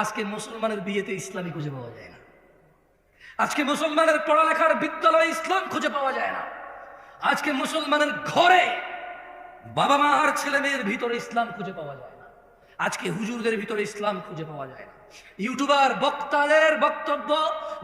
আজকে মুসলমানের বিয়েতে ইসলামী খুঁজে পাওয়া যায় না। আজকে মুসলমানের পড়ালেখার বিদ্যালয়ে ইসলাম খুঁজে পাওয়া যায় না। আজকে মুসলমানের ঘরে বাবা মা আর ছেলে মেয়ের ভিতরে ইসলাম খুঁজে পাওয়া যায় না। আজকে হুজুরদের ভিতরে ইসলাম খুঁজে পাওয়া যায় না। ইউটিউবার বক্তাদের বক্তব্য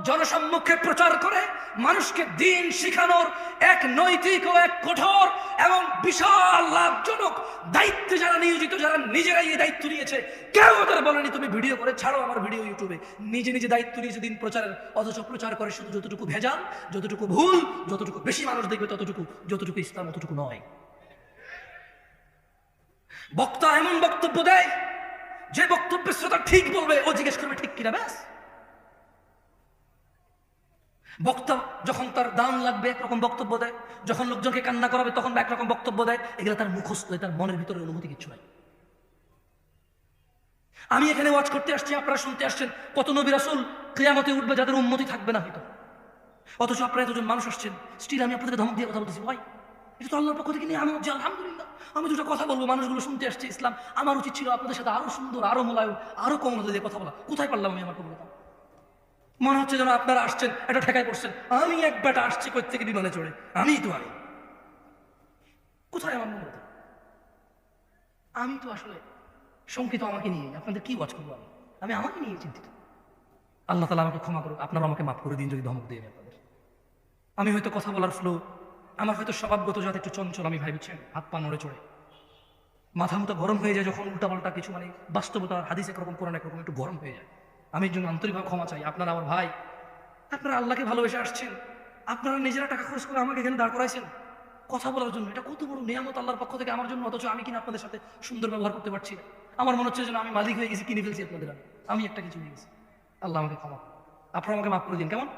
জনসম্মুখে প্রচার করে মানুষকে দিন শিখানোর এক নৈতিক ও এক কঠোর এবং বিশাল লাভজনক দায়িত্বে যারা নিয়োজিত, যারা নিজেরাই এই দায়িত্ব নিয়েছে, কেউ ওদের বলেনি তুমি ভিডিও করে ছাড়ো আমার ভিডিও ইউটিউবে। নিজে নিজে দায়িত্ব নিয়েছে দিন প্রচারের, অথচ প্রচার করে শুধু যতটুকু ভেজাল, যতটুকু ভুল, যতটুকু বেশি মানুষ দেখবে ততটুকু, যতটুকু ইসলাম অতটুকু নয়। বক্তা এমন বক্তব্য দেয় যে বক্তব্যের শ্রোতা ঠিক বলবে, ও জিজ্ঞেস করবে ঠিক কিনা, ব্যাস। বক্তা যখন তার দান লাগবে একরকম বক্তব্য দেয়, যখন লোকজনকে কান্না করাবে তখন একরকম বক্তব্য দেয়। এগুলো তার মুখস্থ, তার মনের ভিতরে অনুভূতি কিচ্ছু নাই। আমি এখানে ওয়াজ করতে আসছি, আপনারা শুনতে আসছেন। কত নবী রাসূল কিয়ামতে উঠবে যাদের উম্মতি থাকবে না হয়তো, অথচ আপনারা এতজন মানুষ আসছেন, স্টিল আমি আপনাদের ধমক দিয়ে কথা বলতেছি। ভাই, এটা তো আল্লাহর পক্ষ থেকে নিয়ে আমি যে আলহামদুলিল্লাহ আমি দুটো কথা বলবো, মানুষগুলো শুনতে আসছে ইসলাম। আমার উচিত ছিল আপনাদের সাথে আরো সুন্দর, আরো মোলায়ম, আরো কমলতা দিয়ে কথা বলা। কোথায় পারলাম আমি আমার কমলতা? মনে হচ্ছে যেন আপনারা আসছেন এটা ঠেকায় পড়ছেন। আমি এক বেটা আসছি কই থেকে বিমানে চড়ে, আমি কোথায় আমার মমতা? আমি তো আসলে শঙ্কিত আমাকে নিয়ে। আপনাদের কি ওয়াজ করবো? আমি আমাকে নিয়ে চিন্তিত। আল্লাহ তাআলা আমাকে ক্ষমা করুক, আপনারা আমাকে মাফ করে দিন যদি ধমক দিয়ে আপনাদের। আমি হয়তো কথা বলার ফ্লো, আমার হয়তো স্বভাবগত যাতে একটু চঞ্চল, আমি ভাবছেন হাত পা নড়ে চড়ে, মাথা মতো গরম হয়ে যায় যখন উল্টাপাল্টা কিছু, মানে বাস্তবতা হাদিস একরকম কোরআন একরকম, একটু গরম হয়ে যায়। আমি এর জন্য আন্তরিকভাবে ক্ষমা চাই। আপনারা আমার ভাই, আপনারা আল্লাহকে ভালোবেসে আসছেন, আপনারা নিজেরা টাকা খরচ করে আমাকে এখানে দাঁড় করাইছেন কথা বলার জন্য। এটা কত বড় নিয়ামত আল্লাহর পক্ষ থেকে আমার জন্য, অথচ আমি কিনা আপনাদের সাথে সুন্দর ব্যবহার করতে পারছি না। আমার মনে হচ্ছে যেন আমি মালিক হয়ে গেছি, কিনে ফেলছি আপনাদের। আমি একটা কিছু নিয়ে গেছি। আল্লাহ আমাকে ক্ষমা, আপনারা আমাকে মাফ করে দিন, কেমন?